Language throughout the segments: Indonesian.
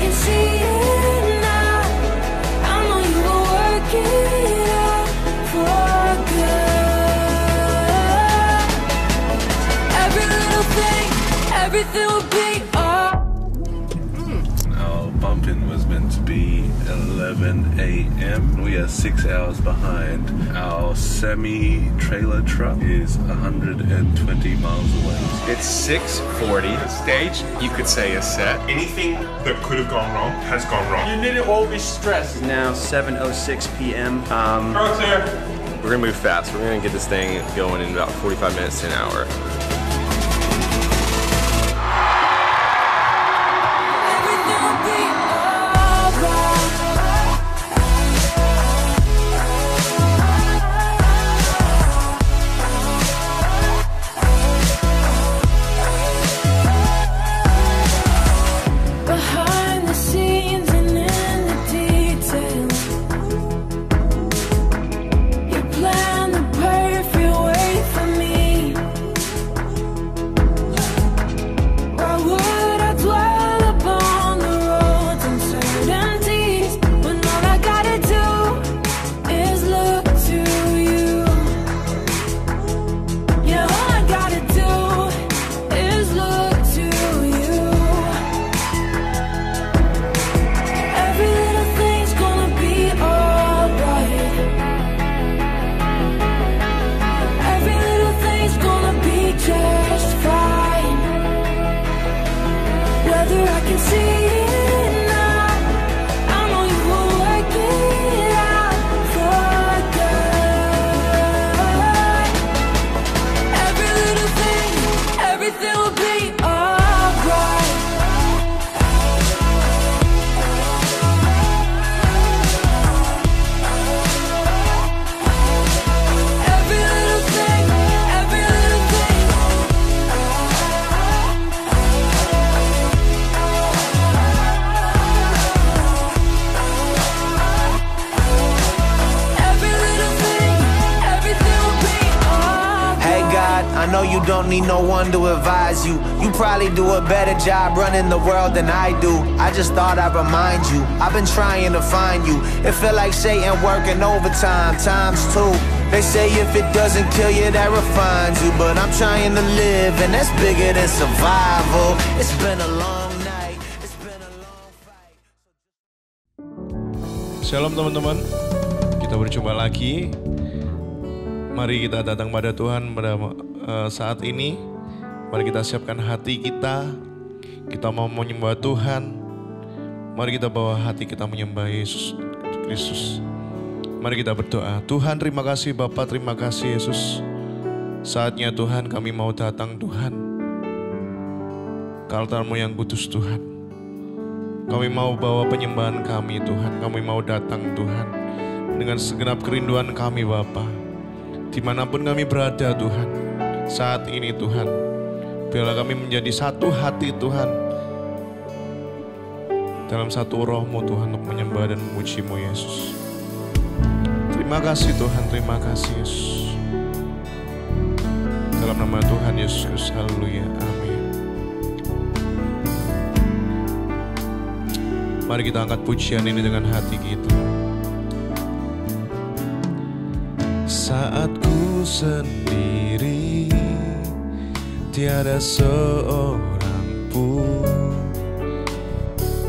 can see it now. I know you will work it out for good. Every little thing, everything will be alright. Our bumping was meant to be 11 a.m. We are 6 hours behind. Our semi-trailer truck is 120 miles away. It's 6:40. The stage, you could say, is set. Anything that could have gone wrong has gone wrong. You needn't all be stressed. Now 7:06 p.m. Right there. We're gonna move fast. We're gonna get this thing going in about 45 minutes to an hour. Everything will be alright. Behind the scenes and in the details, you plan the perfect way for me. Why would I dwell upon the road's uncertainties when all I gotta do is look to you? Yeah, all I gotta do is look to you. Every little thing's gonna be alright. Every little thing's gonna be just fine. Whether I can see it now, I know you will work it out for good. Every little thing, everything will be alright. Every little thing, every little thing. Every little thing, everything will be alright. Hey God, I know you don't need no one to advise you. You probably do a better job running the world than I do. I just thought I'd remind you, I've been trying to find you. It feel like Satan working overtime, times two. They say if it doesn't kill you, that refines you. But I'm trying to live, and that's bigger than survival. It's been a long night, it's been a long fight. Shalom teman-teman, kita berjumpa lagi. Mari kita datang pada Tuhan pada saat ini. Mari kita siapkan hati kita. Kita mau menyembah Tuhan. Mari kita bawa hati kita menyembah Yesus Kristus. Mari kita berdoa. Tuhan, terima kasih Bapa, terima kasih Yesus. Saatnya Tuhan kami mau datang Tuhan ke altar-Mu yang kudus Tuhan. Kami mau bawa penyembahan kami Tuhan. Kami mau datang Tuhan dengan segenap kerinduan kami Bapa. Dimanapun kami berada Tuhan, saat ini Tuhan, biarlah kami menjadi satu hati Tuhan, dalam satu roh-Mu Tuhan, untuk menyembah dan memuji-Mu Yesus. Terima kasih Tuhan, terima kasih Yesus. Dalam nama Tuhan Yesus Kristus, haleluya, amin. Mari kita angkat pujian ini dengan hati kita. Saat ku sendiri, tiada seorang pun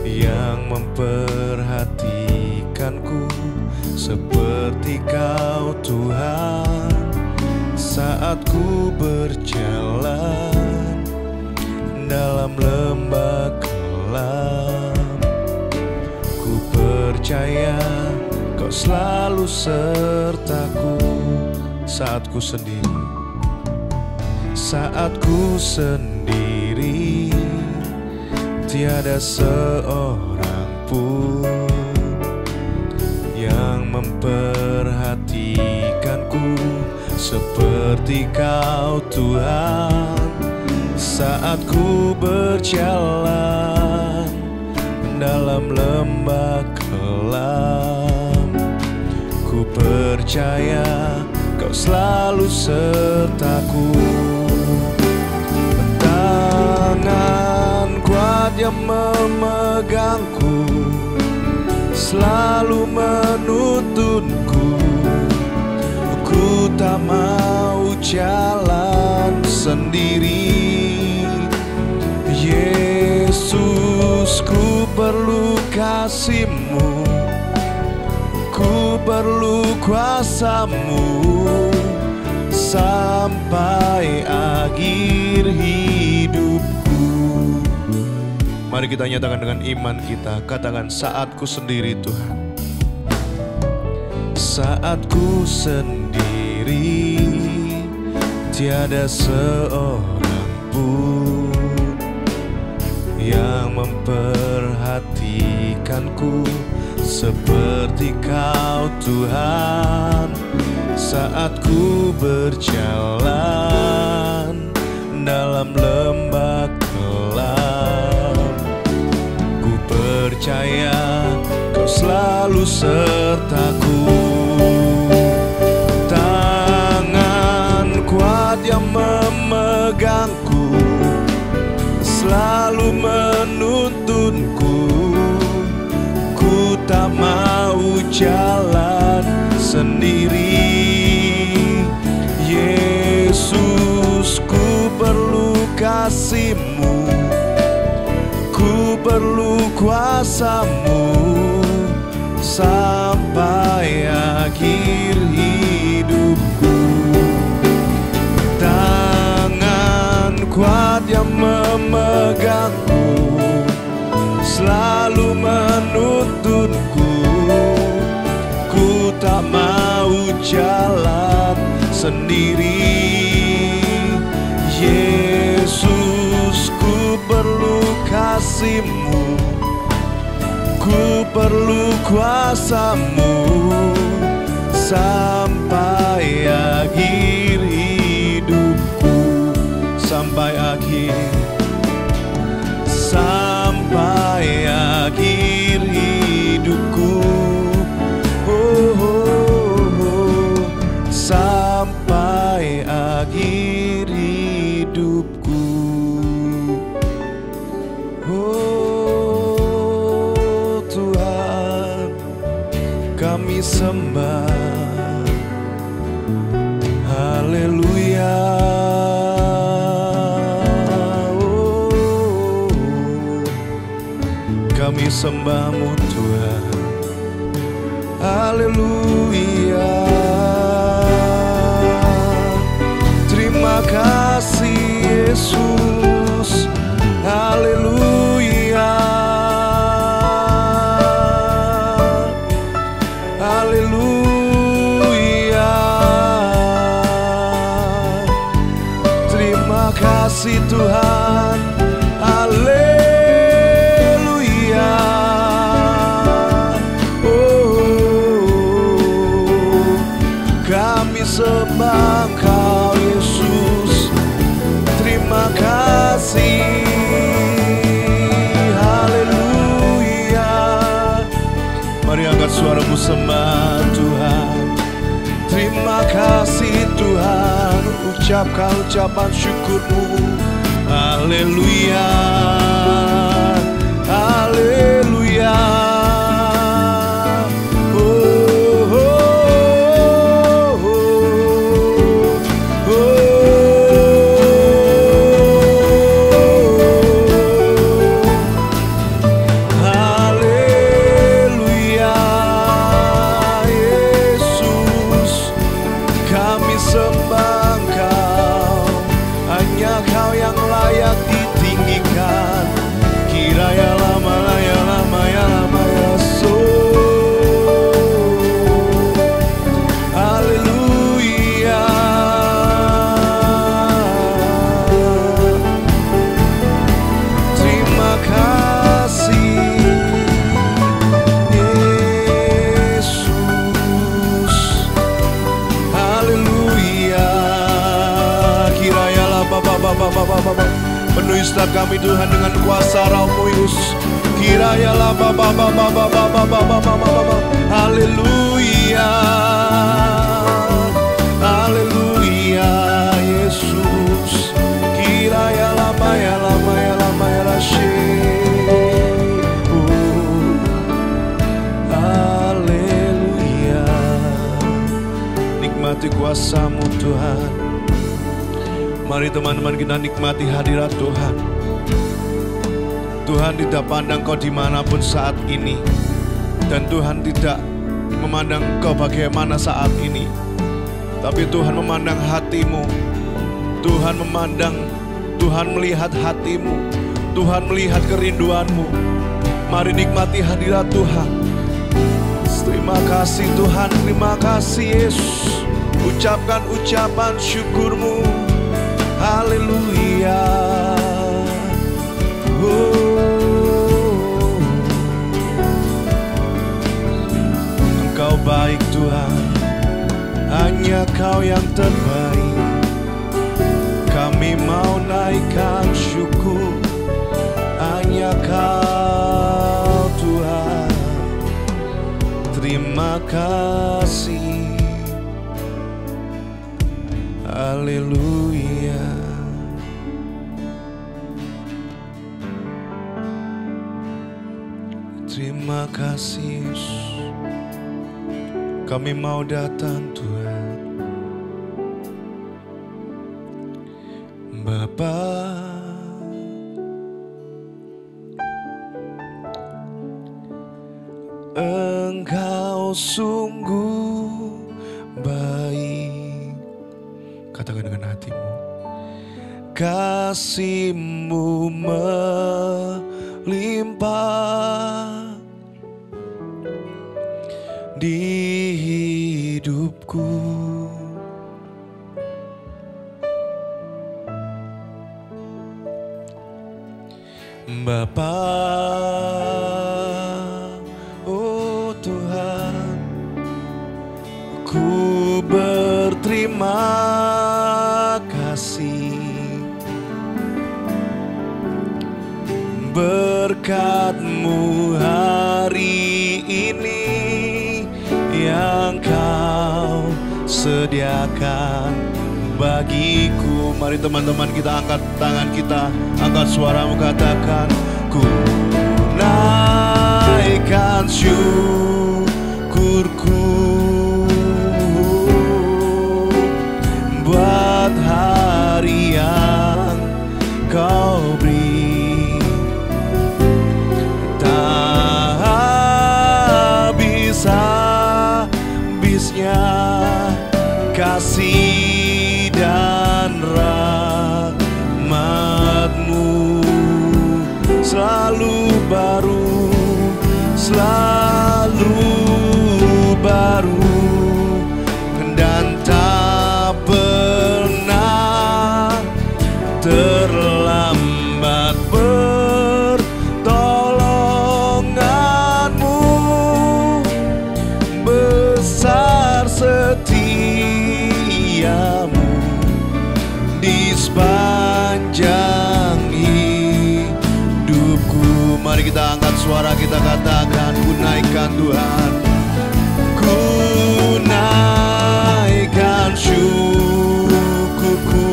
yang memperhatikanku seperti Kau Tuhan. Saat ku berjalan dalam lembah kelam, ku percaya Kau selalu sertaku. Saat ku sendiri, saat ku sendiri, tiada seorang pun yang memperhatikanku seperti Kau Tuhan. Saat ku berjalan dalam lembah kelam, ku percaya Kau selalu sertaku. Tangan kuat yang memegangku, selalu menuntunku. Ku tak mau jalan sendiri. Yesus, ku perlu kasih-Mu, ku perlu kuasa-Mu sampai akhir hidupku. Mari kita nyatakan dengan iman kita. Katakan, saatku sendiri Tuhan. Saatku sendiri, tiada seorang pun yang memperhatikanku seperti Kau Tuhan. Saat ku berjalan dalam lembah gelap, ku percaya Kau selalu sertaku. Tangan kuat yang memegangku selalu menuntunku. Ku tak mau jalan sendiri. Yesus, ku perlu kasih-Mu, ku perlu kuasa-Mu sampai akhir hidupku. Tangan kuat yang memegangku selalu menuntunku. Ku tak mau jalan sendiri. Yesus, ku perlu kasih-Mu, ku perlu kuasa-Mu sampai akhir hidupku. Sampai akhir hidupku. Sampai akhir hidupku. Oh Tuhan, kami sembah. Haleluya. Oh, kami sembah-Mu Tuhan. Haleluya. Terima kasih Yesus. Haleluya. Haleluya. Terima kasih Tuhan. Haleluya. Oh, kami sembah Kau Yesus. Terima kasih. Haleluya. Mari angkat suaramu sembah Tuhan. Terima kasih Tuhan. Ucapkan ucapan syukur-Mu. Haleluya. Haleluya. Penuhi setiap kami Tuhan dengan kuasa Roh-Mu Yesus. Kirayalah haleluya. Haleluya Yesus. Kirayalah mayalah she. nikmati kuasa-Mu Tuhan. Mari teman-teman kita nikmati hadirat Tuhan. Tuhan tidak pandang kau dimanapun saat ini, dan Tuhan tidak memandang kau bagaimana saat ini, tapi Tuhan memandang hatimu. Tuhan memandang, Tuhan melihat hatimu, Tuhan melihat kerinduanmu. Mari nikmati hadirat Tuhan. Terima kasih Tuhan, terima kasih Yesus. Ucapkan ucapan syukurmu. Haleluya. Engkau baik Tuhan, hanya Kau yang terbaik. Kami mau naikkan syukur, hanya Kau Tuhan. Terima kasih. Haleluya. Terima kasih Yesus. Kami mau datang Tuhan. Bapa, Engkau sungguh baik. Katakan dengan hatimu. Kasih-Mu melimpah di hidupku. Bapa, oh Tuhan, ku berterima kasih. Berkat-Mu hari ini yang Kau sediakan bagiku. Mari teman-teman kita angkat tangan kita, angkat suaramu, katakan, ku naikkan syukurku buat hari yang Kau beri. Tak habis-habisnya kasih dan rahmat-Mu selalu baru, selalu baru, dan tak pernah terlambat. Pertolongan-Mu besar, setia-Mu di sepanjang hidupku. Mari kita angkat suara kita, katakan, ku naikkan Tuhan, ku naikkan syukurku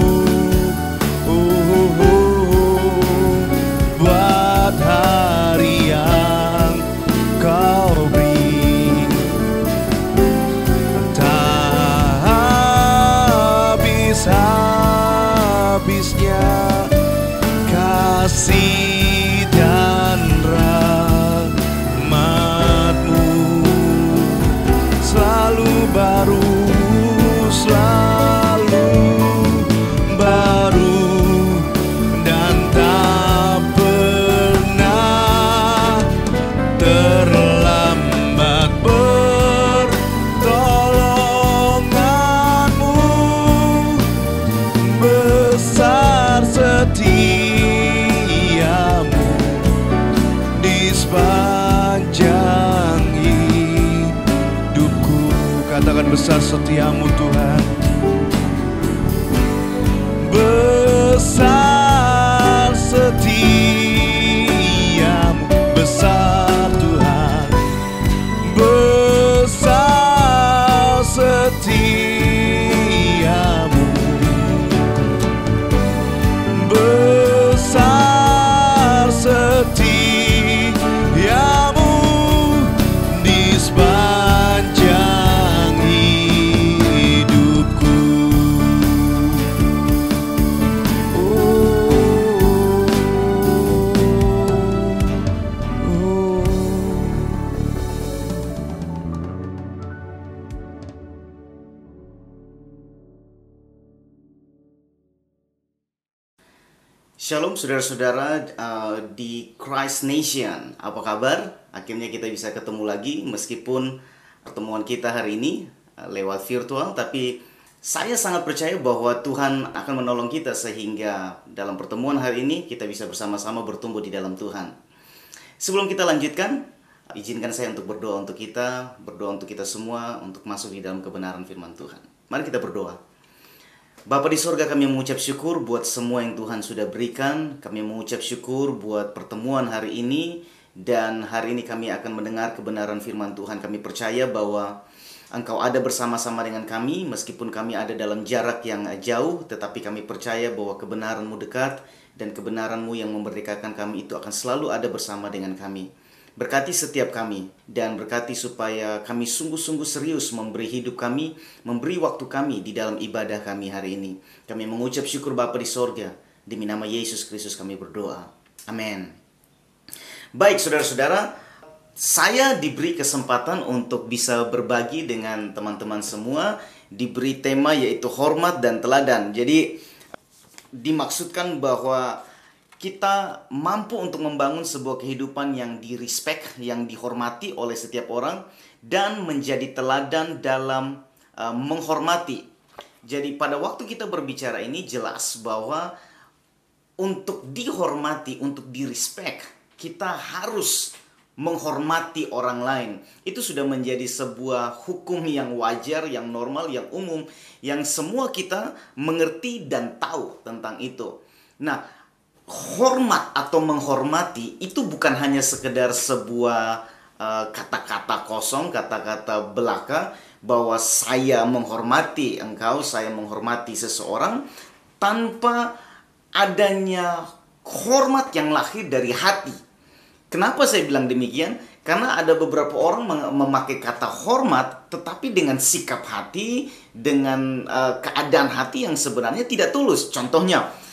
buat hari yang Kau beri. Tak habis-habisnya kasih dan rahmat-Mu selalu baru, selalu baru, dan tak pernah terlambat. Pertolongan-Mu besar, setia-Mu di sepanjang hidupku. Katakan, besar setia-Mu Tuhan. Besar setia-Mu, besar Tuhan. Besar setia-Mu, besar setia-Mu di sepanjang hidupku. Shalom saudara-saudara di Christ Nation. Apa kabar? Akhirnya kita bisa ketemu lagi meskipun pertemuan kita hari ini lewat virtual, tapi saya sangat percaya bahwa Tuhan akan menolong kita sehingga dalam pertemuan hari ini kita bisa bersama-sama bertumbuh di dalam Tuhan. Sebelum kita lanjutkan, izinkan saya untuk berdoa untuk kita semua untuk masuk di dalam kebenaran firman Tuhan. Mari kita berdoa. Bapa di sorga, kami mengucap syukur buat semua yang Tuhan sudah berikan. Kami mengucap syukur buat pertemuan hari ini. Dan hari ini kami akan mendengar kebenaran firman Tuhan. Kami percaya bahwa Engkau ada bersama-sama dengan kami. Meskipun kami ada dalam jarak yang jauh, tetapi kami percaya bahwa kebenaran-Mu dekat. Dan kebenaran-Mu yang memerdekakan kami itu akan selalu ada bersama dengan kami. Berkati setiap kami, dan berkati supaya kami sungguh-sungguh serius memberi hidup kami, memberi waktu kami di dalam ibadah kami hari ini. Kami mengucap syukur Bapa di sorga, demi nama Yesus Kristus kami berdoa. Amin. Baik saudara-saudara, saya diberi kesempatan untuk bisa berbagi dengan teman-teman semua, diberi tema yaitu hormat dan teladan. Jadi dimaksudkan bahwa kita mampu untuk membangun sebuah kehidupan yang direspek, yang dihormati oleh setiap orang, dan menjadi teladan dalam menghormati. Jadi pada waktu kita berbicara ini jelas bahwa untuk dihormati, untuk direspek, kita harus menghormati orang lain. Itu sudah menjadi sebuah hukum yang wajar, yang normal, yang umum, yang semua kita mengerti dan tahu tentang itu. Nah, hormat atau menghormati itu bukan hanya sekedar sebuah kata-kata kosong, kata-kata belaka bahwa saya menghormati engkau, saya menghormati seseorang tanpa adanya hormat yang lahir dari hati. Kenapa saya bilang demikian? Karena ada beberapa orang memakai kata hormat tetapi dengan sikap hati, dengan keadaan hati yang sebenarnya tidak tulus. Contohnya,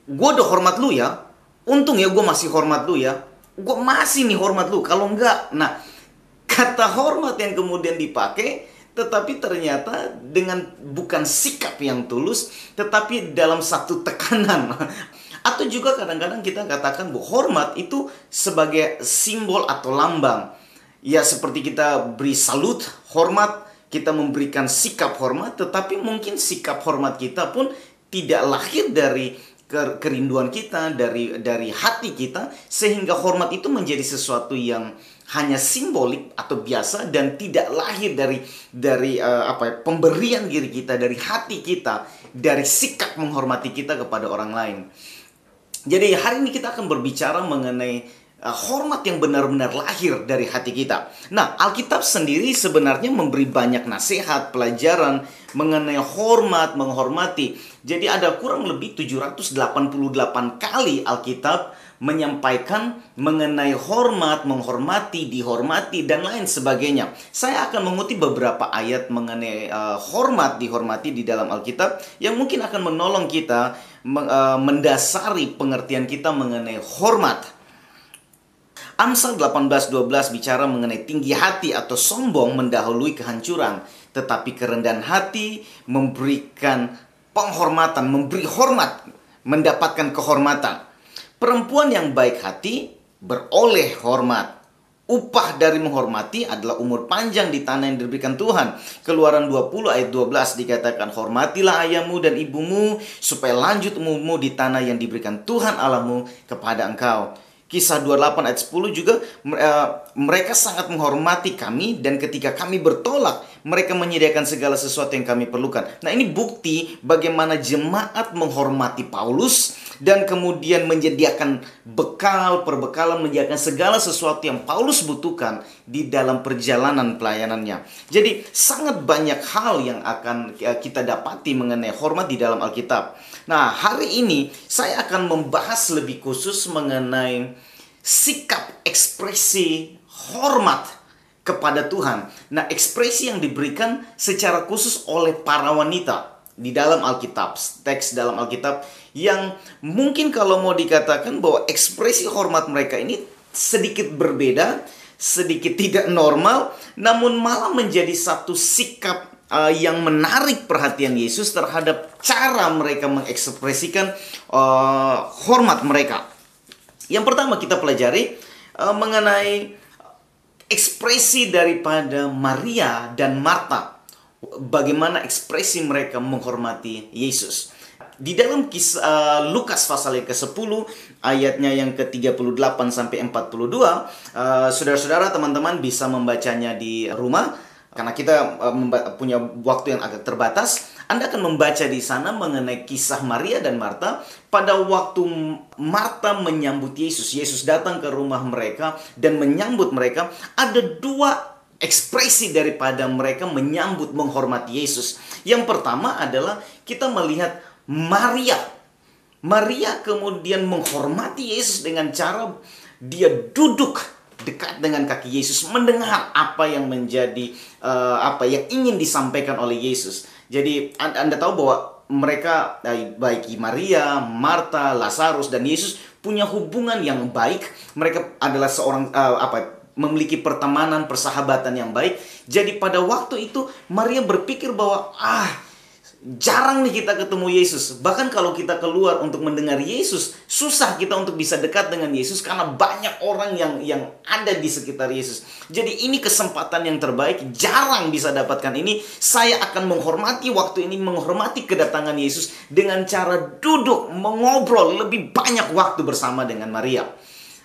gue udah hormat lu ya, untung ya gue masih hormat lu ya, gue masih nih hormat lu, kalau enggak. Nah, kata hormat yang kemudian dipakai tetapi ternyata dengan bukan sikap yang tulus, tetapi dalam satu tekanan. Atau juga kadang-kadang kita katakan bahwa hormat itu sebagai simbol atau lambang. Ya seperti kita beri salut, hormat, kita memberikan sikap hormat, tetapi mungkin sikap hormat kita pun tidak lahir dari kerinduan kita, dari hati kita, sehingga hormat itu menjadi sesuatu yang hanya simbolik atau biasa dan tidak lahir dari pemberian diri kita, dari hati kita, dari sikap menghormati kita kepada orang lain. Jadi hari ini kita akan berbicara mengenai hormat yang benar-benar lahir dari hati kita. Nah, Alkitab sendiri sebenarnya memberi banyak nasihat, pelajaran mengenai hormat, menghormati. Jadi ada kurang lebih 788 kali Alkitab menyampaikan mengenai hormat, menghormati, dihormati, dan lain sebagainya. Saya akan mengutip beberapa ayat mengenai hormat, dihormati di dalam Alkitab yang mungkin akan menolong kita mendasari pengertian kita mengenai hormat. Amsal 18:12 bicara mengenai tinggi hati atau sombong mendahului kehancuran, tetapi kerendahan hati memberikan penghormatan, memberi hormat, mendapatkan kehormatan. Perempuan yang baik hati beroleh hormat. Upah dari menghormati adalah umur panjang di tanah yang diberikan Tuhan. Keluaran 20 ayat 12 dikatakan, hormatilah ayahmu dan ibumu supaya lanjut umurmu di tanah yang diberikan Tuhan Allahmu kepada engkau. Kisah 28 ayat 10 juga, mereka sangat menghormati kami dan ketika kami bertolak, mereka menyediakan segala sesuatu yang kami perlukan. Nah, ini bukti bagaimana jemaat menghormati Paulus dan kemudian menyediakan perbekalan, menyediakan segala sesuatu yang Paulus butuhkan di dalam perjalanan pelayanannya. Jadi sangat banyak hal yang akan kita dapati mengenai hormat di dalam Alkitab. Nah, hari ini saya akan membahas lebih khusus mengenai sikap ekspresi hormat kepada Tuhan. Nah, ekspresi yang diberikan secara khusus oleh para wanita di dalam Alkitab, teks dalam Alkitab yang mungkin kalau mau dikatakan bahwa ekspresi hormat mereka ini sedikit berbeda, sedikit tidak normal, namun malah menjadi satu sikap yang menarik perhatian Yesus terhadap cara mereka mengekspresikan hormat mereka. Yang pertama kita pelajari mengenai ekspresi daripada Maria dan Marta. Bagaimana ekspresi mereka menghormati Yesus. Di dalam kisah Lukas pasal yang ke-10 ayatnya yang ke-38 sampai 42, saudara-saudara, teman-teman bisa membacanya di rumah karena kita punya waktu yang agak terbatas. Anda akan membaca di sana mengenai kisah Maria dan Marta. Pada waktu Marta menyambut Yesus, Yesus datang ke rumah mereka dan menyambut mereka. Ada dua ekspresi daripada mereka menyambut, menghormati Yesus. Yang pertama adalah kita melihat Maria. Maria kemudian menghormati Yesus dengan cara dia duduk dekat dengan kaki Yesus, mendengar apa yang menjadi apa yang ingin disampaikan oleh Yesus. Jadi Anda tahu bahwa mereka, baik Maria, Marta, Lazarus dan Yesus punya hubungan yang baik. Mereka adalah seorang memiliki pertemanan, persahabatan yang baik. Jadi pada waktu itu Maria berpikir bahwa jarang nih kita ketemu Yesus. Bahkan kalau kita keluar untuk mendengar Yesus, susah kita untuk bisa dekat dengan Yesus karena banyak orang yang ada di sekitar Yesus. Jadi ini kesempatan yang terbaik, jarang bisa dapatkan ini. Saya akan menghormati waktu ini, menghormati kedatangan Yesus dengan cara duduk, mengobrol lebih banyak waktu bersama dengan Maria.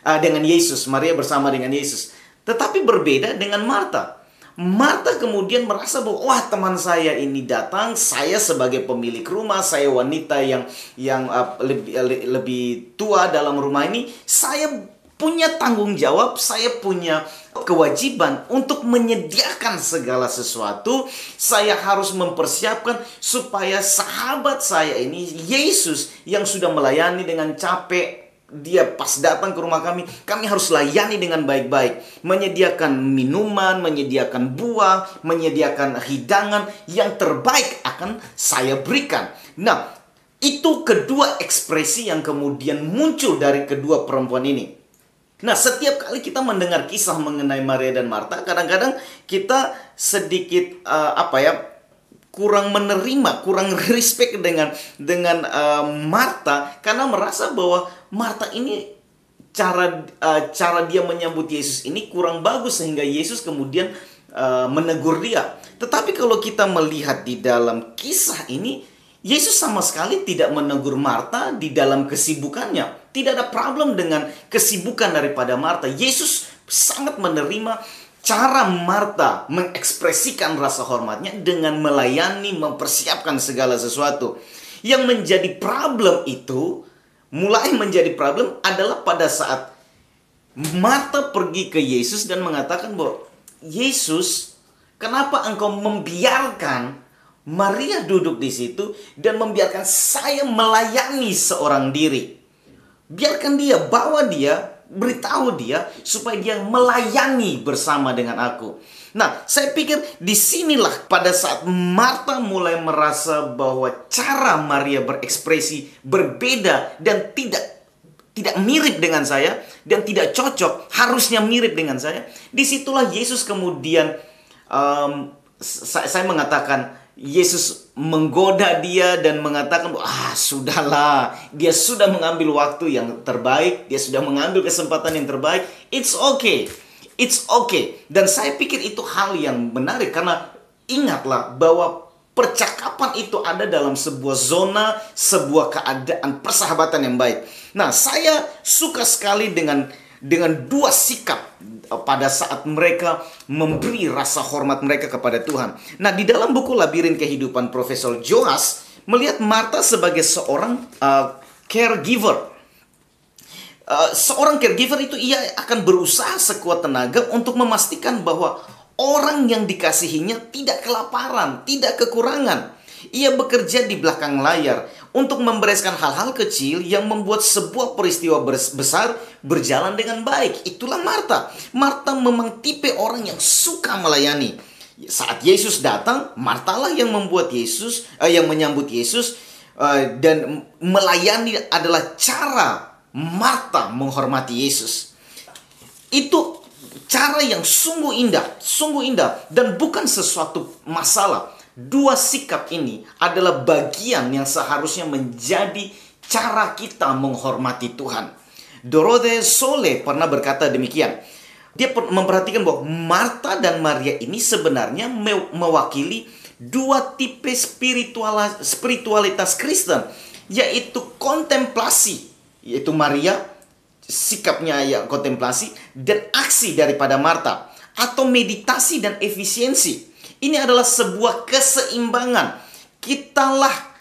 Dengan Yesus, Maria bersama dengan Yesus. Tetapi berbeda dengan Marta. Marta kemudian merasa bahwa wah, teman saya ini datang, saya sebagai pemilik rumah, saya wanita yang lebih tua dalam rumah ini, saya punya tanggung jawab, saya punya kewajiban untuk menyediakan segala sesuatu. Saya harus mempersiapkan supaya sahabat saya ini, Yesus, yang sudah melayani dengan capek, dia pas datang ke rumah kami harus layani dengan baik-baik. Menyediakan minuman, menyediakan buah, menyediakan hidangan yang terbaik akan saya berikan. Nah, itu kedua ekspresi yang kemudian muncul dari kedua perempuan ini. Nah, setiap kali kita mendengar kisah mengenai Maria dan Marta, kadang-kadang kita sedikit kurang menerima, kurang respect dengan Marta, karena merasa bahwa Marta ini cara dia menyambut Yesus ini kurang bagus sehingga Yesus kemudian menegur dia. Tetapi kalau kita melihat di dalam kisah ini, Yesus sama sekali tidak menegur Marta di dalam kesibukannya. Tidak ada problem dengan kesibukan daripada Marta. Yesus sangat menerima cara Marta mengekspresikan rasa hormatnya dengan melayani, mempersiapkan segala sesuatu. Yang menjadi problem itu, mulai menjadi problem adalah pada saat Marta pergi ke Yesus dan mengatakan bahwa Yesus, kenapa engkau membiarkan Maria duduk di situ dan membiarkan saya melayani seorang diri? Biarkan dia, bawa dia, beritahu dia supaya dia melayani bersama dengan aku. Nah, saya pikir disinilah pada saat Marta mulai merasa bahwa cara Maria berekspresi berbeda dan tidak mirip dengan saya dan tidak cocok, harusnya mirip dengan saya. Disitulah Yesus kemudian saya mengatakan Yesus menggoda dia dan mengatakan, sudahlah, dia sudah mengambil waktu yang terbaik, dia sudah mengambil kesempatan yang terbaik. It's okay. It's okay. Dan saya pikir itu hal yang menarik karena ingatlah bahwa percakapan itu ada dalam sebuah zona, sebuah keadaan persahabatan yang baik. Nah, saya suka sekali dengan dua sikap pada saat mereka memberi rasa hormat mereka kepada Tuhan. Nah, di dalam buku Labirin Kehidupan, Profesor Joas melihat Marta sebagai seorang caregiver. Seorang caregiver itu ia akan berusaha sekuat tenaga untuk memastikan bahwa orang yang dikasihinya tidak kelaparan, tidak kekurangan. Ia bekerja di belakang layar untuk membereskan hal-hal kecil yang membuat sebuah peristiwa besar berjalan dengan baik. Itulah Marta. Marta memang tipe orang yang suka melayani. Saat Yesus datang, Martalah yang membuat Yesus, yang menyambut Yesus, dan melayani adalah cara Marta menghormati Yesus. Itu cara yang sungguh indah dan bukan sesuatu masalah. dua sikap ini adalah bagian yang seharusnya menjadi cara kita menghormati Tuhan. Dorothy Sole pernah berkata demikian. Dia memperhatikan bahwa Marta dan Maria ini sebenarnya mewakili dua tipe spiritualitas Kristen, yaitu kontemplasi, yaitu Maria sikapnya ya kontemplasi, dan aksi daripada Marta, atau meditasi dan efisiensi. Ini adalah sebuah keseimbangan. Kitalah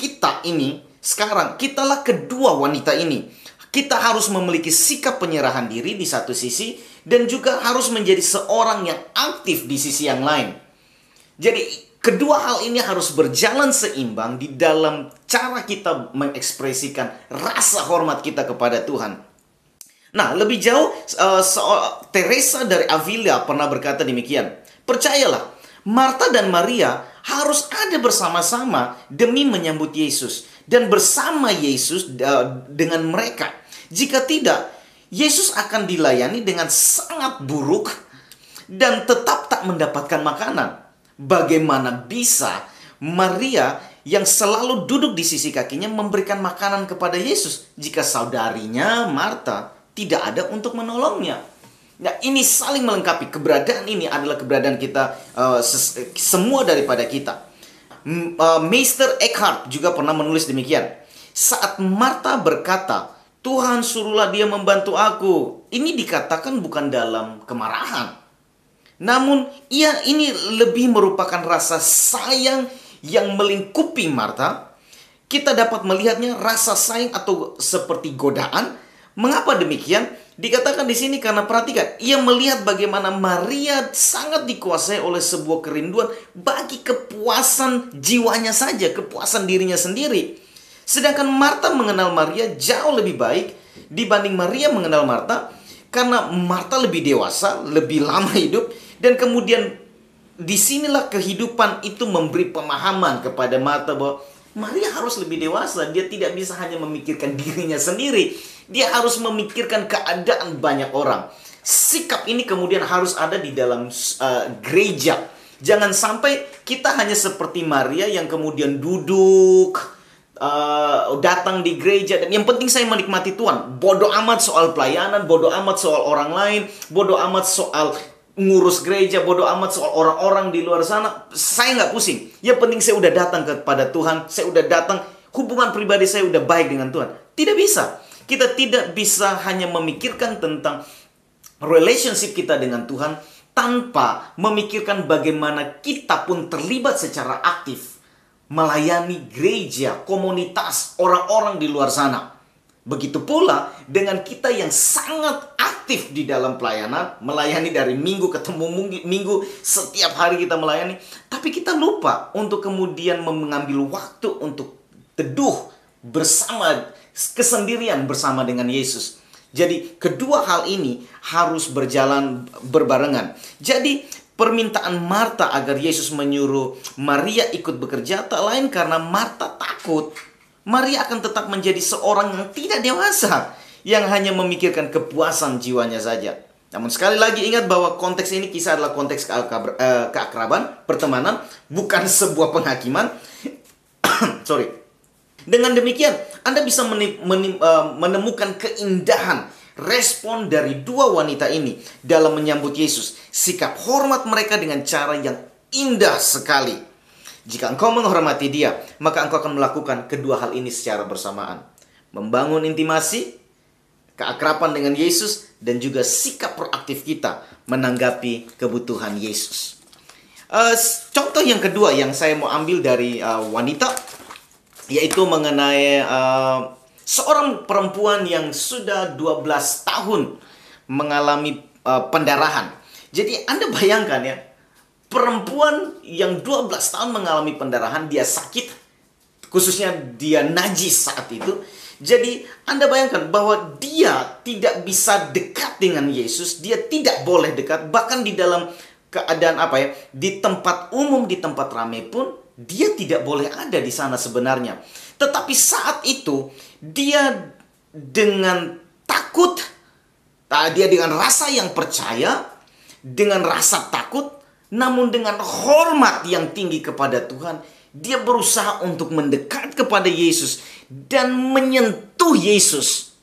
kedua wanita ini. Kita harus memiliki sikap penyerahan diri di satu sisi, dan juga harus menjadi seorang yang aktif di sisi yang lain. Jadi kedua hal ini harus berjalan seimbang di dalam cara kita mengekspresikan rasa hormat kita kepada Tuhan. Nah, lebih jauh, Teresa dari Avila pernah berkata demikian. Percayalah, Marta dan Maria harus ada bersama-sama demi menyambut Yesus, dan bersama Yesus dengan mereka. Jika tidak, Yesus akan dilayani dengan sangat buruk dan tetap tak mendapatkan makanan. Bagaimana bisa Maria yang selalu duduk di sisi kakinya memberikan makanan kepada Yesus jika saudarinya Marta tidak ada untuk menolongnya? Nah, ini saling melengkapi. Keberadaan ini adalah keberadaan kita, semua daripada kita. Meister Eckhart juga pernah menulis demikian. Saat Marta berkata, Tuhan suruhlah dia membantu aku, ini dikatakan bukan dalam kemarahan. Namun, ini lebih merupakan rasa sayang yang melingkupi Marta. Kita dapat melihatnya rasa sayang atau seperti godaan. Mengapa demikian? Dikatakan di sini karena perhatikan, ia melihat bagaimana Maria sangat dikuasai oleh sebuah kerinduan bagi kepuasan jiwanya saja, kepuasan dirinya sendiri. Sedangkan Marta mengenal Maria jauh lebih baik dibanding Maria mengenal Marta, karena Marta lebih dewasa, lebih lama hidup, dan kemudian disinilah kehidupan itu memberi pemahaman kepada Marta bahwa Maria harus lebih dewasa. Dia tidak bisa hanya memikirkan dirinya sendiri, dia harus memikirkan keadaan banyak orang. Sikap ini kemudian harus ada di dalam gereja. Jangan sampai kita hanya seperti Maria yang kemudian duduk, datang di gereja, dan yang penting saya menikmati Tuhan. Bodoh amat soal pelayanan, bodoh amat soal orang lain, bodoh amat soal ngurus gereja, bodoh amat soal orang-orang di luar sana. Saya nggak pusing. Yang penting saya udah datang kepada Tuhan, saya udah datang, hubungan pribadi saya udah baik dengan Tuhan. Tidak bisa. Kita tidak bisa hanya memikirkan tentang relationship kita dengan Tuhan tanpa memikirkan bagaimana kita pun terlibat secara aktif melayani gereja, komunitas, orang-orang di luar sana. Begitu pula dengan kita yang sangat aktif di dalam pelayanan, melayani dari minggu ketemu minggu, setiap hari kita melayani, tapi kita lupa untuk kemudian mengambil waktu untuk teduh bersama, kesendirian bersama dengan Yesus. Jadi kedua hal ini harus berjalan berbarengan. Jadi permintaan Marta agar Yesus menyuruh Maria ikut bekerja tak lain karena Marta takut Maria akan tetap menjadi seorang yang tidak dewasa, yang hanya memikirkan kepuasan jiwanya saja. Namun sekali lagi ingat bahwa konteks ini kisah adalah konteks keakraban, pertemanan, bukan sebuah penghakiman. Sorry. Dengan demikian, Anda bisa menemukan keindahan respon dari dua wanita ini dalam menyambut Yesus. Sikap hormat mereka dengan cara yang indah sekali. Jika engkau menghormati dia, maka engkau akan melakukan kedua hal ini secara bersamaan. Membangun intimasi, keakraban dengan Yesus, dan juga sikap proaktif kita menanggapi kebutuhan Yesus. Contoh yang kedua yang saya mau ambil dari wanita, yaitu mengenai seorang perempuan yang sudah 12 tahun mengalami pendarahan. Jadi Anda bayangkan ya, perempuan yang 12 tahun mengalami pendarahan, dia sakit, khususnya dia najis saat itu. Jadi Anda bayangkan bahwa dia tidak bisa dekat dengan Yesus, dia tidak boleh dekat, bahkan di dalam keadaan di tempat umum, di tempat ramai pun dia tidak boleh ada di sana sebenarnya. Tetapi saat itu dia dengan takut, dia dengan rasa yang percaya, dengan rasa takut, namun dengan hormat yang tinggi kepada Tuhan, dia berusaha untuk mendekat kepada Yesus dan menyentuh Yesus.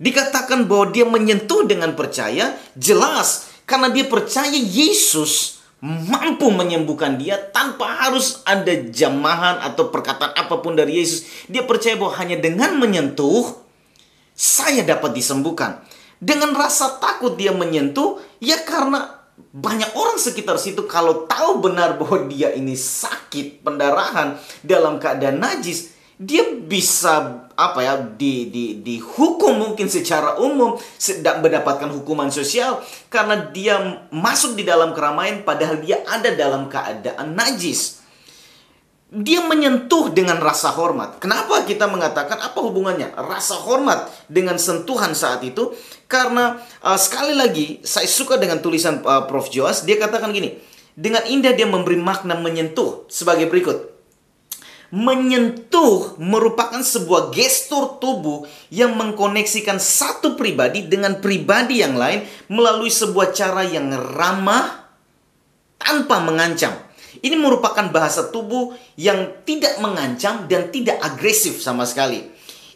Dikatakan bahwa dia menyentuh dengan percaya, jelas karena dia percaya Yesus mampu menyembuhkan dia tanpa harus ada jamahan atau perkataan apapun dari Yesus. Dia percaya bahwa hanya dengan menyentuh, saya dapat disembuhkan. Dengan rasa takut dia menyentuh, ya karena banyak orang sekitar situ kalau tahu benar bahwa dia ini sakit pendarahan dalam keadaan najis, dia bisa dihukum mungkin secara umum, sedang mendapatkan hukuman sosial karena dia masuk di dalam keramaian padahal dia ada dalam keadaan najis. Dia menyentuh dengan rasa hormat. Kenapa kita mengatakan apa hubungannya rasa hormat dengan sentuhan saat itu? Karena sekali lagi saya suka dengan tulisan Prof. Joas. Dia katakan gini, dengan indah dia memberi makna menyentuh sebagai berikut. Menyentuh merupakan sebuah gestur tubuh yang mengkoneksikan satu pribadi dengan pribadi yang lain melalui sebuah cara yang ramah tanpa mengancam. Ini merupakan bahasa tubuh yang tidak mengancam dan tidak agresif sama sekali.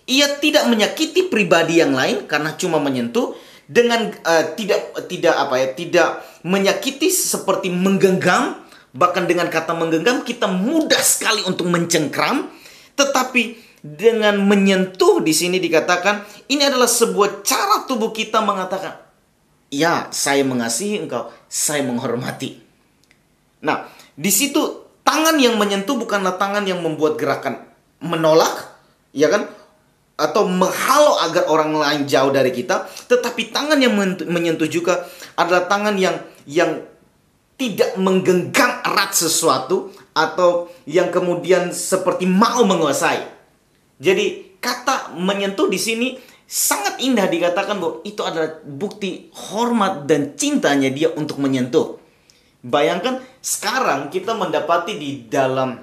Ia tidak menyakiti pribadi yang lain karena cuma menyentuh dengan tidak menyakiti seperti menggenggam. Bahkan dengan kata menggenggam kita mudah sekali untuk mencengkram, tetapi dengan menyentuh di sini dikatakan ini adalah sebuah cara tubuh kita mengatakan, ya, saya mengasihi engkau, saya menghormati. Nah, di situ tangan yang menyentuh bukanlah tangan yang membuat gerakan menolak, ya kan? Atau menghalau agar orang lain jauh dari kita, tetapi tangan yang menyentuh juga adalah tangan yang tidak menggenggam erat sesuatu atau yang kemudian seperti mau menguasai. Jadi kata menyentuh di sini sangat indah, dikatakan bahwa itu adalah bukti hormat dan cintanya dia untuk menyentuh. Bayangkan sekarang kita mendapati di dalam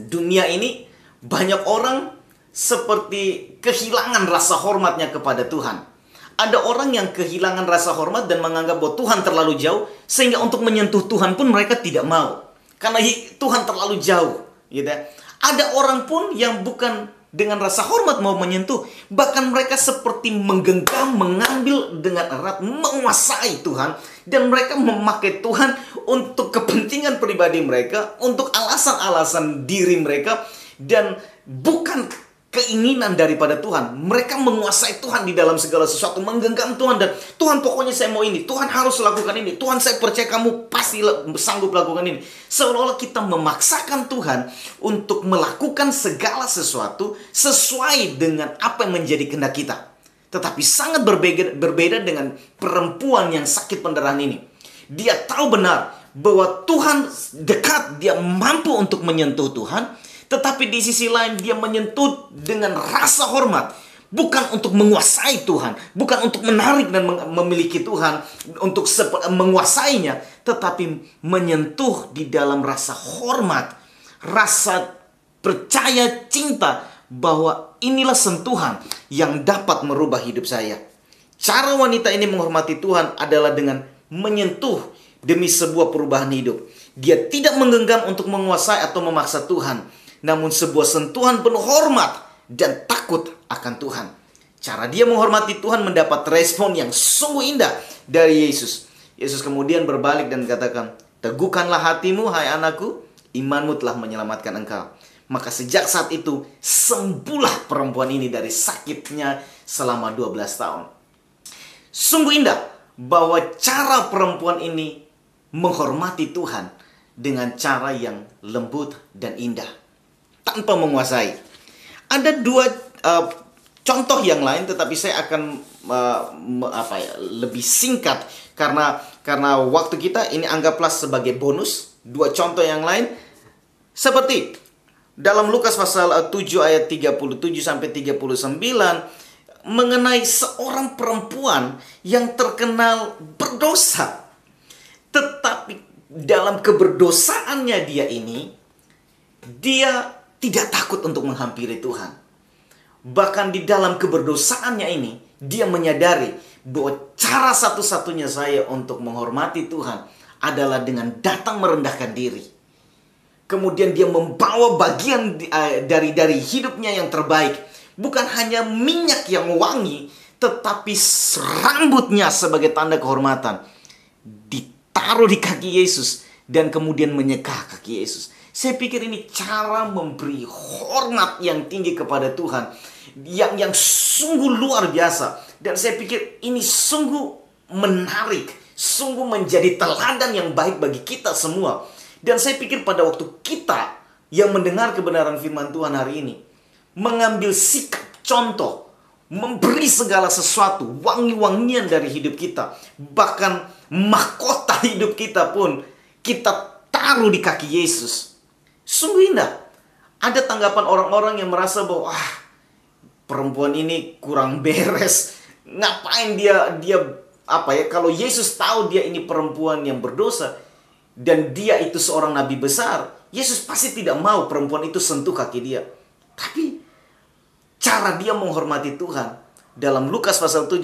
dunia ini banyak orang seperti kehilangan rasa hormatnya kepada Tuhan. Ada orang yang kehilangan rasa hormat dan menganggap bahwa Tuhan terlalu jauh, sehingga untuk menyentuh Tuhan pun mereka tidak mau. Karena Tuhan terlalu jauh. Gitu ya. Ada orang pun yang bukan dengan rasa hormat mau menyentuh, bahkan mereka seperti menggenggam, mengambil dengan erat, menguasai Tuhan, dan mereka memakai Tuhan untuk kepentingan pribadi mereka, untuk alasan-alasan diri mereka, dan bukan keinginan daripada Tuhan. Mereka menguasai Tuhan di dalam segala sesuatu, menggenggam Tuhan, dan Tuhan pokoknya saya mau ini, Tuhan harus lakukan ini, Tuhan saya percaya kamu pasti sanggup lakukan ini. Seolah-olah kita memaksakan Tuhan untuk melakukan segala sesuatu sesuai dengan apa yang menjadi kehendak kita. Tetapi sangat berbeda dengan perempuan yang sakit pendarahan ini. Dia tahu benar bahwa Tuhan dekat, dia mampu untuk menyentuh Tuhan. Tetapi di sisi lain dia menyentuh dengan rasa hormat. Bukan untuk menguasai Tuhan, bukan untuk menarik dan memiliki Tuhan, untuk menguasainya. Tetapi menyentuh di dalam rasa hormat, rasa percaya, cinta, bahwa inilah sentuhan yang dapat merubah hidup saya. Cara wanita ini menghormati Tuhan adalah dengan menyentuh demi sebuah perubahan hidup. Dia tidak menggenggam untuk menguasai atau memaksa Tuhan, namun sebuah sentuhan penuh hormat dan takut akan Tuhan. Cara dia menghormati Tuhan mendapat respon yang sungguh indah dari Yesus. Yesus kemudian berbalik dan katakan, teguhkanlah hatimu, hai anakku, imanmu telah menyelamatkan engkau. Maka sejak saat itu sembuhlah perempuan ini dari sakitnya selama 12 tahun. Sungguh indah bahwa cara perempuan ini menghormati Tuhan dengan cara yang lembut dan indah, tanpa menguasai. Ada dua contoh yang lain, tetapi saya akan lebih singkat karena waktu kita ini anggaplah sebagai bonus. Dua contoh yang lain seperti dalam Lukas pasal 7 ayat 37 sampai 39 mengenai seorang perempuan yang terkenal berdosa. Tetapi dalam keberdosaannya dia tidak takut untuk menghampiri Tuhan. Bahkan di dalam keberdosaannya ini, dia menyadari bahwa cara satu-satunya saya untuk menghormati Tuhan adalah dengan datang merendahkan diri. Kemudian dia membawa bagian dari hidupnya yang terbaik. Bukan hanya minyak yang wangi, tetapi rambutnya sebagai tanda kehormatan ditaruh di kaki Yesus dan kemudian menyekah kaki Yesus. Saya pikir ini cara memberi hormat yang tinggi kepada Tuhan yang sungguh luar biasa. Dan saya pikir ini sungguh menarik, sungguh menjadi teladan yang baik bagi kita semua. Dan saya pikir pada waktu kita yang mendengar kebenaran firman Tuhan hari ini, mengambil sikap contoh, memberi segala sesuatu, wangi-wangian dari hidup kita, bahkan mahkota hidup kita pun kita taruh di kaki Yesus. Sungguh indah. Ada tanggapan orang-orang yang merasa bahwa perempuan ini kurang beres. Ngapain dia kalau Yesus tahu dia ini perempuan yang berdosa dan dia itu seorang nabi besar, Yesus pasti tidak mau perempuan itu sentuh kaki dia. Tapi cara dia menghormati Tuhan dalam Lukas pasal 7,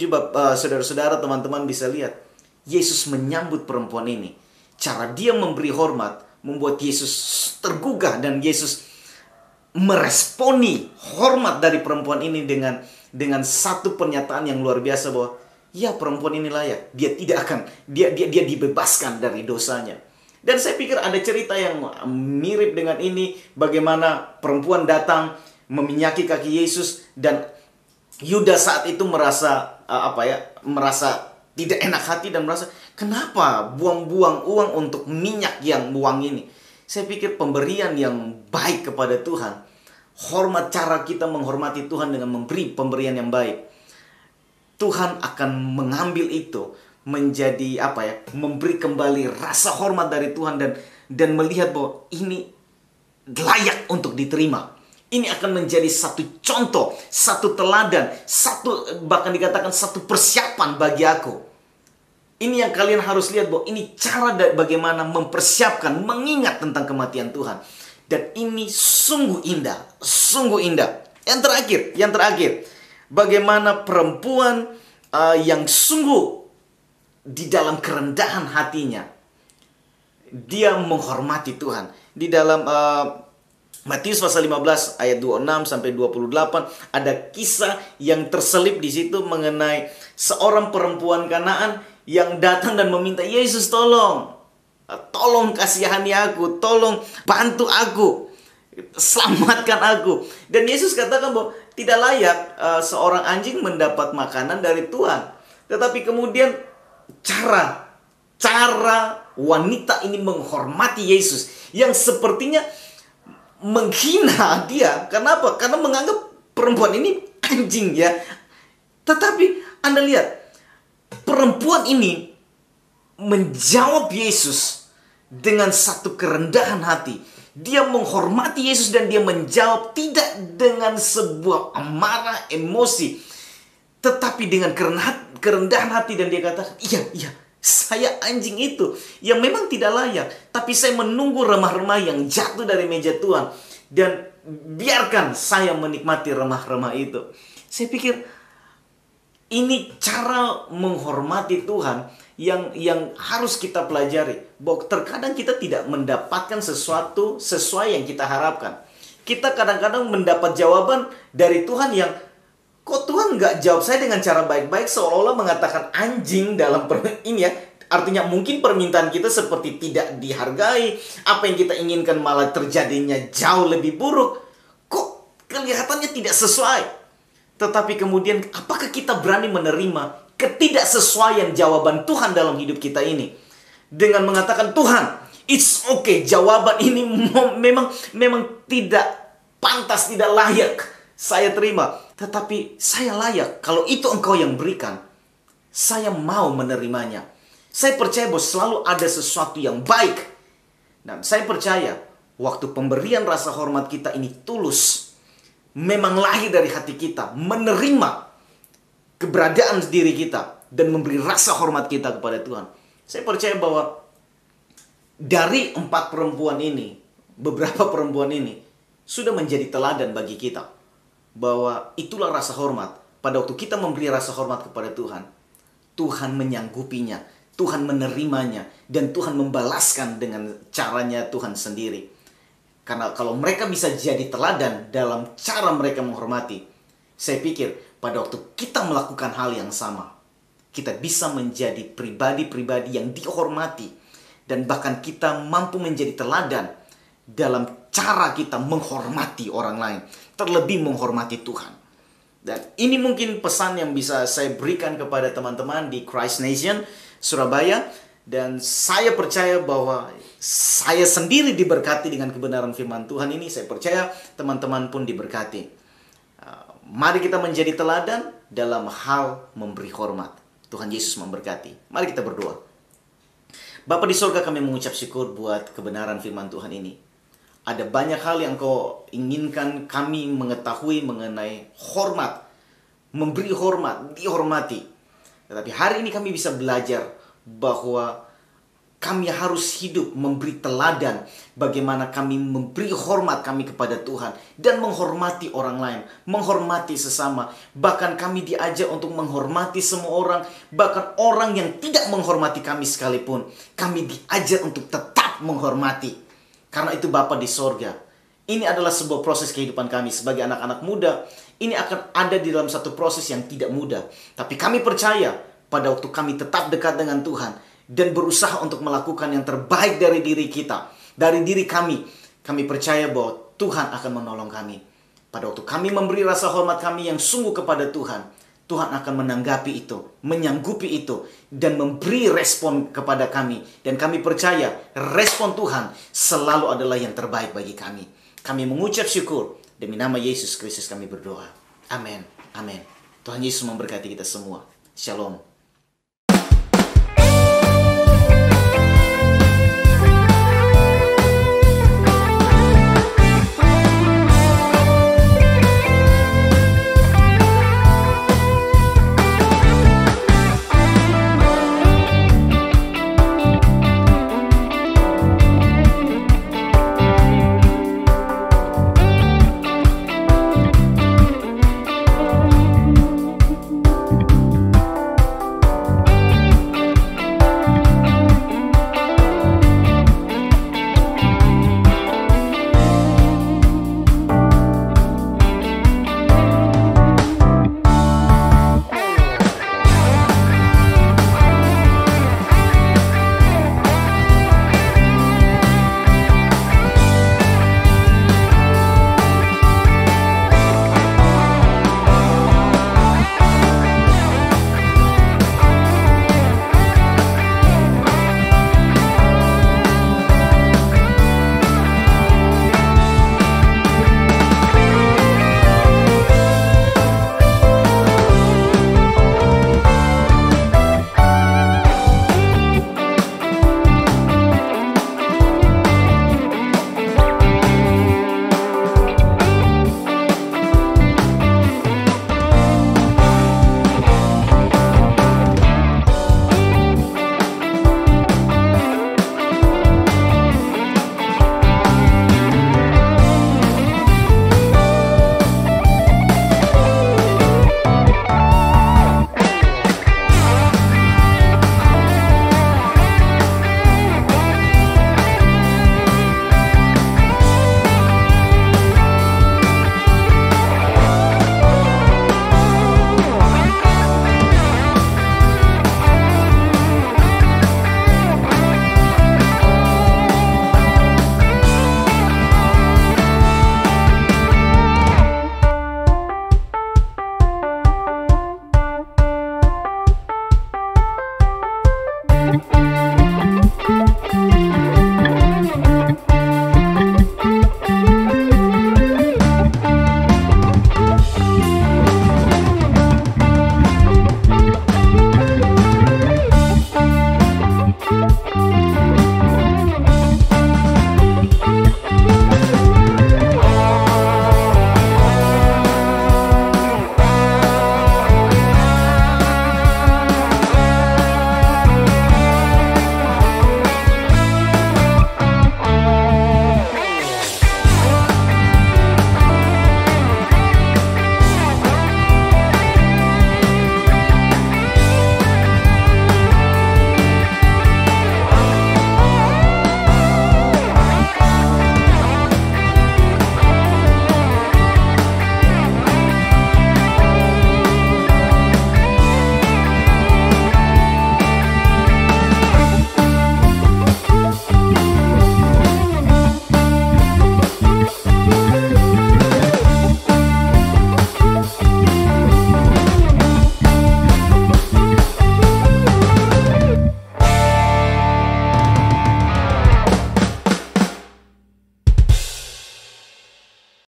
saudara-saudara, teman-teman bisa lihat, Yesus menyambut perempuan ini. Cara dia memberi hormat membuat Yesus tergugah dan Yesus meresponi hormat dari perempuan ini dengan satu pernyataan yang luar biasa bahwa ya, perempuan ini layak, dia tidak akan dia dibebaskan dari dosanya. Dan saya pikir ada cerita yang mirip dengan ini, bagaimana perempuan datang meminyaki kaki Yesus dan Yudas saat itu merasa merasa tidak enak hati dan merasa, kenapa buang-buang uang untuk minyak yang wangi ini? Saya pikir pemberian yang baik kepada Tuhan, hormat, cara kita menghormati Tuhan dengan memberi pemberian yang baik, Tuhan akan mengambil itu menjadi memberi kembali rasa hormat dari Tuhan dan melihat bahwa ini layak untuk diterima. Ini akan menjadi satu contoh, satu teladan, bahkan dikatakan satu persiapan bagi aku. Ini yang kalian harus lihat bahwa ini cara bagaimana mempersiapkan, mengingat tentang kematian Tuhan. Dan ini sungguh indah, sungguh indah. Yang terakhir, bagaimana perempuan yang sungguh di dalam kerendahan hatinya, dia menghormati Tuhan. Di dalam Matius pasal 15 ayat 26 sampai 28 ada kisah yang terselip di situ mengenai seorang perempuan Kanaan yang datang dan meminta, Yesus tolong kasihani aku, tolong bantu aku, selamatkan aku. Dan Yesus katakan bahwa tidak layak seorang anjing mendapat makanan dari Tuhan. Tetapi kemudian cara wanita ini menghormati Yesus yang sepertinya menghina dia. Kenapa? Karena menganggap perempuan ini anjing ya. Tetapi Anda lihat, perempuan ini menjawab Yesus dengan satu kerendahan hati. Dia menghormati Yesus dan dia menjawab tidak dengan sebuah amarah, emosi, tetapi dengan kerendahan hati. Dan dia katakan, iya, saya anjing itu yang memang tidak layak, tapi saya menunggu remah-remah yang jatuh dari meja Tuhan dan biarkan saya menikmati remah-remah itu. Saya pikir ini cara menghormati Tuhan yang harus kita pelajari. Bahwa terkadang kita tidak mendapatkan sesuatu sesuai yang kita harapkan. Kita kadang-kadang mendapat jawaban dari Tuhan yang, kok Tuhan nggak jawab saya dengan cara baik-baik, seolah-olah mengatakan anjing dalam ini ya. Artinya mungkin permintaan kita seperti tidak dihargai. Apa yang kita inginkan malah terjadinya jauh lebih buruk. Kok kelihatannya tidak sesuai. Tetapi kemudian apakah kita berani menerima ketidaksesuaian jawaban Tuhan dalam hidup kita ini? Dengan mengatakan, Tuhan, it's okay, jawaban ini memang tidak pantas, tidak layak saya terima. Tetapi saya layak, kalau itu Engkau yang berikan, saya mau menerimanya. Saya percaya bahwa selalu ada sesuatu yang baik. Dan saya percaya waktu pemberian rasa hormat kita ini tulus, memang lahir dari hati kita, menerima keberadaan diri kita dan memberi rasa hormat kita kepada Tuhan. Saya percaya bahwa dari 4 perempuan ini, beberapa perempuan ini sudah menjadi teladan bagi kita. Bahwa itulah rasa hormat. Pada waktu kita memberi rasa hormat kepada Tuhan, Tuhan menyanggupinya. Tuhan menerimanya, dan Tuhan membalaskan dengan caranya Tuhan sendiri. Karena kalau mereka bisa jadi teladan dalam cara mereka menghormati, saya pikir pada waktu kita melakukan hal yang sama, kita bisa menjadi pribadi-pribadi yang dihormati. Dan bahkan kita mampu menjadi teladan dalam cara kita menghormati orang lain, terlebih menghormati Tuhan. Dan ini mungkin pesan yang bisa saya berikan kepada teman-teman di Christ Nation Surabaya. Dan saya percaya bahwa saya sendiri diberkati dengan kebenaran firman Tuhan ini. Saya percaya teman-teman pun diberkati. Mari kita menjadi teladan dalam hal memberi hormat. Tuhan Yesus memberkati. Mari kita berdoa. Bapa di surga, kami mengucap syukur buat kebenaran firman Tuhan ini. Ada banyak hal yang Kau inginkan kami mengetahui mengenai hormat, memberi hormat, dihormati. Tetapi hari ini kami bisa belajar bahwa kami harus hidup memberi teladan bagaimana kami memberi hormat kami kepada Tuhan dan menghormati orang lain, menghormati sesama. Bahkan kami diajak untuk menghormati semua orang, bahkan orang yang tidak menghormati kami sekalipun, kami diajak untuk tetap menghormati. Karena itu Bapa di sorga, ini adalah sebuah proses kehidupan kami sebagai anak-anak muda. Ini akan ada di dalam satu proses yang tidak mudah. Tapi kami percaya pada waktu kami tetap dekat dengan Tuhan dan berusaha untuk melakukan yang terbaik dari diri kita, dari diri kami, kami percaya bahwa Tuhan akan menolong kami. Pada waktu kami memberi rasa hormat kami yang sungguh kepada Tuhan, Tuhan akan menanggapi itu, menyanggupi itu, dan memberi respon kepada kami. Dan kami percaya respon Tuhan selalu adalah yang terbaik bagi kami. Kami mengucap syukur, demi nama Yesus Kristus kami berdoa. Amin. Amin. Tuhan Yesus memberkati kita semua. Shalom.